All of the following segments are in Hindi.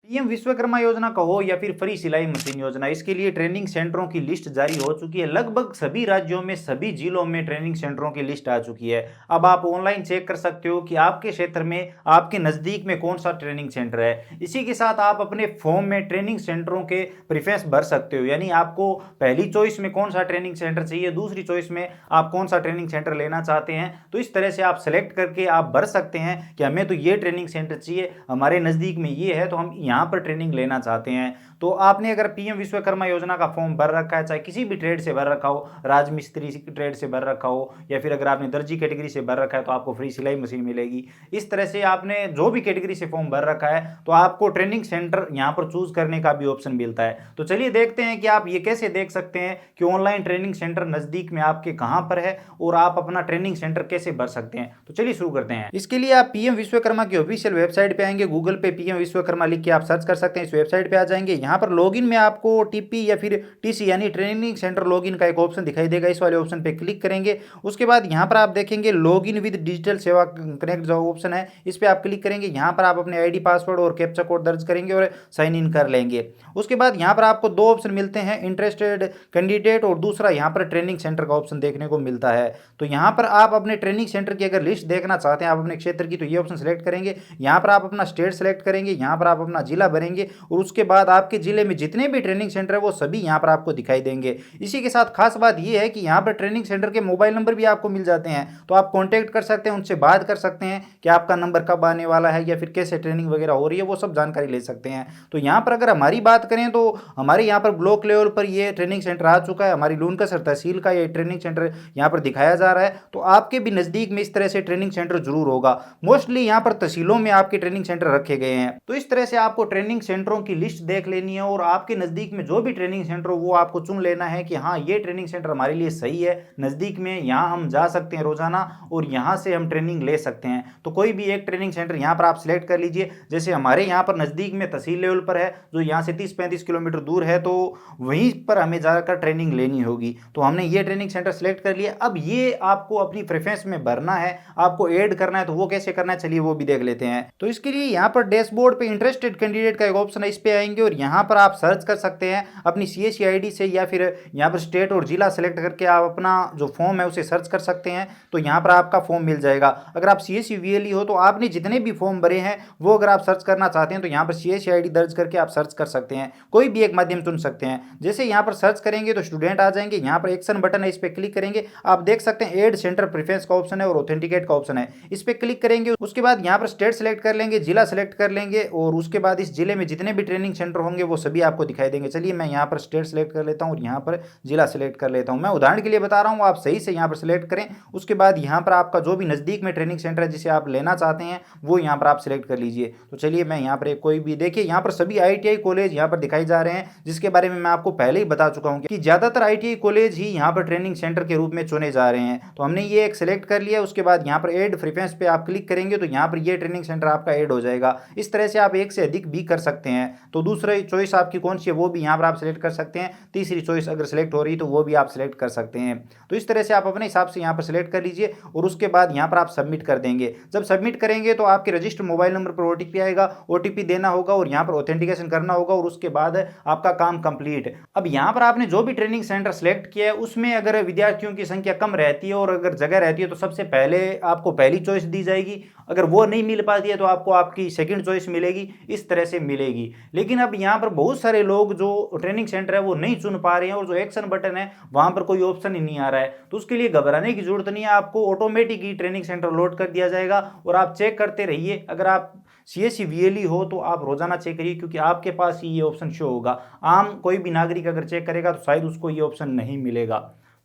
पीएम विश्वकर्मा योजना का हो या फिर फ्री सिलाई मशीन योजना, इसके लिए ट्रेनिंग सेंटरों की लिस्ट जारी हो चुकी है। लगभग सभी राज्यों में, सभी जिलों में ट्रेनिंग सेंटरों की लिस्ट आ चुकी है। अब आप ऑनलाइन चेक कर सकते हो कि आपके क्षेत्र में, आपके नज़दीक में कौन सा ट्रेनिंग सेंटर है। इसी के साथ आप अपने फॉर्म में ट्रेनिंग सेंटरों के प्रेफरेंस भर सकते हो, यानी आपको पहली चॉइस में कौन सा ट्रेनिंग सेंटर चाहिए, दूसरी चॉइस में आप कौन सा ट्रेनिंग सेंटर लेना चाहते हैं। तो इस तरह से आप सेलेक्ट करके आप भर सकते हैं कि हमें तो ये ट्रेनिंग सेंटर चाहिए, हमारे नज़दीक में ये है, तो हम यहाँ पर ट्रेनिंग लेना चाहते हैं। तो आपने अगर पीएम विश्वकर्मा योजना का फॉर्म भर रखा है, चाहे किसी भी ट्रेड से भर रखा हो, राजमिस्त्री ट्रेड से भर रखा हो, या फिर अगर आपने दर्जी कैटेगरी से भर रखा है तो आपको फ्री सिलाई मशीन मिलेगी। इस तरह से आपने जो भी कैटेगरी से फॉर्म भर रखा है तो आपको ट्रेनिंग सेंटर यहाँ पर चूज करने का भी ऑप्शन मिलता है। तो चलिए देखते हैं कि आप ये कैसे देख सकते हैं कि ऑनलाइन ट्रेनिंग सेंटर नजदीक में आपके कहाँ पर है और आप अपना ट्रेनिंग सेंटर कैसे भर सकते हैं। तो चलिए शुरू करते हैं। इसके लिए आप पीएम विश्वकर्मा की ऑफिशियल वेबसाइट पे आएंगे। गूगल पे पीएम विश्वकर्मा लिख के आप सर्च कर सकते हैं, इस वेबसाइट पे आ जाएंगे। यहाँ पर लॉगिन में आपको टीपी या फिर टीसी यानी ट्रेनिंग सेंटर लॉगिन का एक ऑप्शन दिखाई देगा, इस वाले ऑप्शन पे क्लिक करेंगे। उसके बाद यहाँ पर आप देखेंगे लॉगिन विद डिजिटल सेवा कनेक्ट जो ऑप्शन है, इस पर आप क्लिक करेंगे। यहाँ पर आप अपने आईडी पासवर्ड और कैप्चा कोड दर्ज करेंगे और साइन इन कर लेंगे। उसके बाद यहाँ पर आपको दो ऑप्शन मिलते हैं, इंटरेस्टेड कैंडिडेट और दूसरा यहाँ पर ट्रेनिंग सेंटर का ऑप्शन देखने को मिलता है। तो यहाँ पर आप अपने ट्रेनिंग सेंटर की अगर लिस्ट देखना चाहते हैं आप अपने क्षेत्र की, तो ये ऑप्शन सेलेक्ट करेंगे। यहाँ पर आप अपना स्टेट सेलेक्ट करेंगे, यहाँ पर आप अपना जिला भरेंगे और उसके बाद आपके जिले में जितने भी ट्रेनिंग सेंटर है वो सभी यहाँ पर आपको दिखाई देंगे। इसी के साथ खास बात यह है कि यहाँ पर ट्रेनिंग सेंटर के मोबाइल नंबर भी आपको मिल जाते हैं, तो आप कॉन्टैक्ट कर सकते हैं, उनसे बात कर सकते हैं कि आपका नंबर कब आने वाला है या फिर कैसे ट्रेनिंग वगैरह हो रही है, वो सब जानकारी ले सकते हैं। तो यहाँ पर अगर हमारी बात करें तो हमारे यहाँ पर ब्लॉक लेवल पर ये ट्रेनिंग सेंटर आ चुका है। हमारी लूनकसर तहसील का ये ट्रेनिंग सेंटर यहाँ पर दिखाया जा रहा है। तो आपके भी नज़दीक में इस तरह से ट्रेनिंग सेंटर जरूर होगा। मोस्टली यहाँ पर तहसीलों में आपके ट्रेनिंग सेंटर रखे गए हैं। तो इस तरह से आपको ट्रेनिंग सेंटरों की लिस्ट देख लेनी है और आपके नज़दीक में जो भी ट्रेनिंग सेंटर हो वो आपको चुन लेना है कि हाँ ये ट्रेनिंग सेंटर हमारे लिए सही है, नज़दीक में, यहाँ हम जा सकते हैं रोजाना और यहाँ से हम ट्रेनिंग ले सकते हैं। तो कोई भी एक ट्रेनिंग सेंटर यहाँ पर आप सिलेक्ट कर लीजिए। जैसे हमारे यहाँ पर नज़दीक में तहसील लेवल पर है, जो यहाँ से 30-35 किलोमीटर दूर है, तो वहीं पर हमें जाकर ट्रेनिंग लेनी होगी। तो हमने ये ट्रेनिंग सेंटर सेलेक्ट कर लिया। अब ये आपको अपनी प्रेफरेंस में भरना है, आपको ऐड करना है, तो वो कैसे करना है चलिए वो भी देख लेते हैं। तो इसके लिए यहाँ पर डैशबोर्ड पे इंटरेस्टेड कैंडिडेट का एक ऑप्शन है, इस पे आएंगे और यहाँ पर आप सर्च कर सकते हैं अपनी सीएससी आईडी से, या फिर यहाँ पर स्टेट और जिला सेलेक्ट करके आप अपना जो फॉर्म है उसे सर्च कर सकते हैं। तो यहाँ पर आपका फॉर्म मिल जाएगा। अगर आप सीएससी वीएलई हो तो आपने जितने भी फॉर्म भरे हैं वो अगर आप सर्च करना चाहते हैं तो यहाँ पर सीएससी आईडी दर्ज करके आप सर्च कर सकते हैं, कोई भी एक माध्यम चुन सकते हैं। जैसे यहाँ पर सर्च करेंगे तो स्टूडेंट आ जाएंगे, यहाँ पर एक्शन बटन है, इस पर क्लिक करेंगे। आप देख सकते हैं एड सेंटर प्रेफरेंस का ऑप्शन है और ऑथेंटिकेट का ऑप्शन है, इस पर क्लिक करेंगे। उसके बाद यहाँ पर स्टेट सेलेक्ट कर लेंगे, जिला सेलेक्ट कर लेंगे और उसके बाद इस जिले में जितने भी ट्रेनिंग सेंटर होंगे वो सभी आपको दिखाई देंगे। चलिए मैं यहाँ पर स्टेट सेलेक्ट कर लेता हूँ और यहाँ पर जिला सेलेक्ट कर लेता हूँ। मैं उदाहरण के लिए बता रहा हूँ, आप सही से यहाँ पर सेलेक्ट करें। उसके बाद यहाँ पर आपका जो भी नज़दीक में ट्रेनिंग सेंटर है जिसे आप लेना चाहते हैं वो यहाँ पर आप सेलेक्ट कर लीजिए। तो चलिए मैं यहाँ पर कोई भी, देखिए यहाँ पर सभी आईटीआई कॉलेज यहाँ पर दिखाई जा रहे हैं, जिसके बारे में मैं आपको पहले ही बता चुका हूँ कि ज़्यादातर आईटीआई कॉलेज ही यहाँ पर ट्रेनिंग सेंटर के रूप में चुने जा रहे हैं। तो हमने ये एक सेलेक्ट कर लिया। उसके बाद यहाँ पर एड प्रेफरेंस पे आप क्लिक करेंगे तो यहाँ पर ये ट्रेनिंग सेंटर आपका ऐड हो जाएगा। इस तरह से आप एक से अधिक भी कर सकते हैं। तो दूसरी चॉइस आपकी कौन सी है वो भी यहाँ पर आप सेलेक्ट कर सकते हैं। तीसरी चॉइस अगर सेलेक्ट हो रही तो वो भी आप सेलेक्ट कर सकते हैं। तो इस तरह से आप अपने हिसाब से यहाँ पर सेलेक्ट कर लीजिए और उसके बाद यहाँ पर आप सबमिट कर देंगे। जब सबमिट करेंगे तो आपके रजिस्टर्ड मोबाइल नंबर पर ओटीपी आएगा, ओटीपी देना होगा और यहाँ पर ऑथेंटिकेशन करना होगा और उसके बाद आपका काम कंप्लीट। अब यहाँ पर आपने जो भी ट्रेनिंग सेंटर सेलेक्ट किया है उसमें अगर विद्यार्थियों की संख्या कम रहती है और अगर जगह रहती है तो सबसे पहले आपको पहली चॉइस दी जाएगी। अगर वो नहीं मिल पाती है तो आपको आपकी सेकंड चॉइस मिलेगी, इस तरह से मिलेगी। लेकिन अब यहाँ पर बहुत सारे लोग जो ट्रेनिंग सेंटर है वो नहीं चुन पा रहे हैं और जो एक्शन बटन है वहां पर कोई ऑप्शन ही नहीं आ रहा है। तो उसके लिए घबराने की जरूरत नहीं है, आपको ऑटोमेटिक ही ट्रेनिंग सेंटर लोड कर दिया जाएगा और आप चेक करते रहिए। अगर आप सीएससी वीएलई हो तो आप रोजाना चेक करिए, क्योंकि आपके पास ही ये ऑप्शन शो होगा। आम कोई भी नागरिक अगर चेक करेगा तो शायद उसको ये ऑप्शन नहीं मिलेगा।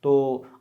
तो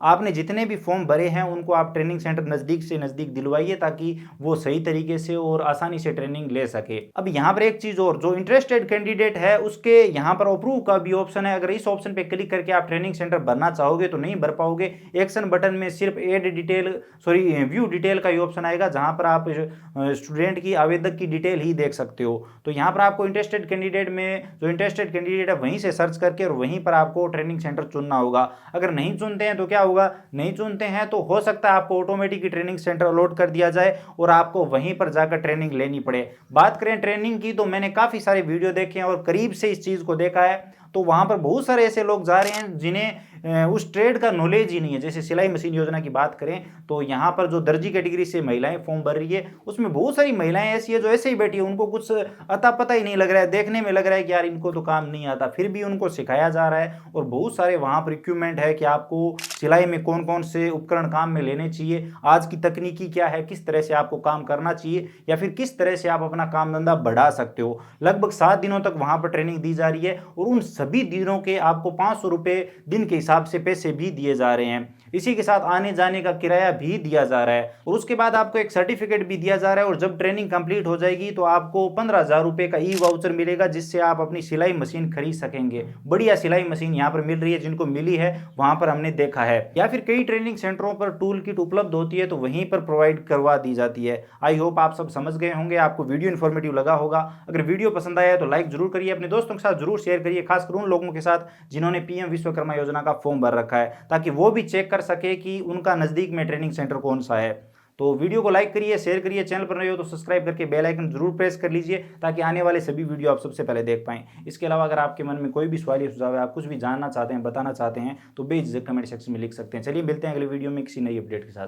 आपने जितने भी फॉर्म भरे हैं उनको आप ट्रेनिंग सेंटर नज़दीक से नज़दीक दिलवाइए ताकि वो सही तरीके से और आसानी से ट्रेनिंग ले सके। अब यहाँ पर एक चीज़ और, जो इंटरेस्टेड कैंडिडेट है उसके यहाँ पर अप्रूव का भी ऑप्शन है। अगर इस ऑप्शन पे क्लिक करके आप ट्रेनिंग सेंटर भरना चाहोगे तो नहीं भर पाओगे। एक्शन बटन में सिर्फ व्यू डिटेल का ही ऑप्शन आएगा, जहाँ पर आप स्टूडेंट की, आवेदक की डिटेल ही देख सकते हो। तो यहाँ पर आपको इंटरेस्टेड कैंडिडेट में जो इंटरेस्टेड कैंडिडेट है वहीं से सर्च करके और वहीं पर आपको ट्रेनिंग सेंटर चुनना होगा। अगर नहीं चुनते हैं तो क्या होगा, नहीं चुनते हैं तो हो सकता है आपको ऑटोमेटिक ट्रेनिंग सेंटर अलॉट कर दिया जाए और आपको वहीं पर जाकर ट्रेनिंग लेनी पड़े। बात करें ट्रेनिंग की तो मैंने काफ़ी सारे वीडियो देखे हैं और करीब से इस चीज़ को देखा है, तो वहाँ पर बहुत सारे ऐसे लोग जा रहे हैं जिन्हें उस ट्रेड का नॉलेज ही नहीं है। जैसे सिलाई मशीन योजना की बात करें तो यहाँ पर जो दर्जी कैटेगरी से महिलाएं फॉर्म भर रही है, उसमें बहुत सारी महिलाएं ऐसी है जो ऐसे ही बैठी है, उनको कुछ अता पता ही नहीं लग रहा है, देखने में लग रहा है कि यार इनको तो काम नहीं आता, फिर भी उनको सिखाया जा रहा है। और बहुत सारे वहाँ पर इक्विपमेंट है कि आपको सिलाई में कौन कौन से उपकरण काम में लेने चाहिए, आज की तकनीकी क्या है, किस तरह से आपको काम करना चाहिए या फिर किस तरह से आप अपना काम धंधा बढ़ा सकते हो। लगभग 7 दिनों तक वहाँ पर ट्रेनिंग दी जा रही है और उन सभी दिनों के आपको 500 रुपये दिन के हिसाब से पैसे भी दिए जा रहे हैं। इसी के साथ आने जाने का किराया भी दिया जा रहा है और उसके बाद आपको एक सर्टिफिकेट भी दिया जा रहा है। और जब ट्रेनिंग कंप्लीट हो जाएगी तो आपको 15,000 रुपये का ई वाउचर मिलेगा, जिससे आप अपनी सिलाई मशीन खरीद सकेंगे। बढ़िया सिलाई मशीन यहाँ पर मिल रही है, जिनको मिली है वहां पर हमने देखा है। या फिर कई ट्रेनिंग सेंटरों पर टूल किट उपलब्ध होती है तो वहीं पर प्रोवाइड करवा दी जाती है। आई होप आप सब समझ गए होंगे, आपको वीडियो इन्फॉर्मेटिव लगा होगा। अगर वीडियो पसंद आया तो लाइक जरूर करिए, अपने दोस्तों के साथ जरूर शेयर करिए, खासकर उन लोगों के साथ जिन्होंने पीएम विश्वकर्मा योजना का फॉर्म भर रखा है, ताकि वो भी चेक कर सके कि उनका नजदीक में ट्रेनिंग सेंटर कौन सा है। तो वीडियो को लाइक करिए, शेयर करिए, चैनल पर नए हो तो सब्सक्राइब करके बेल आइकन जरूर प्रेस कर लीजिए, ताकि आने वाले सभी वीडियो आप सबसे पहले देख पाएं। इसके अलावा अगर आपके मन में कोई भी सवाल या सुझाव है, आप कुछ भी जानना चाहते हैं, बताना चाहते हैं, तो बेझिझक कमेंट सेक्शन में लिख सकते हैं। चलिए मिलते हैं अगले वीडियो में किसी नई अपडेट के साथ।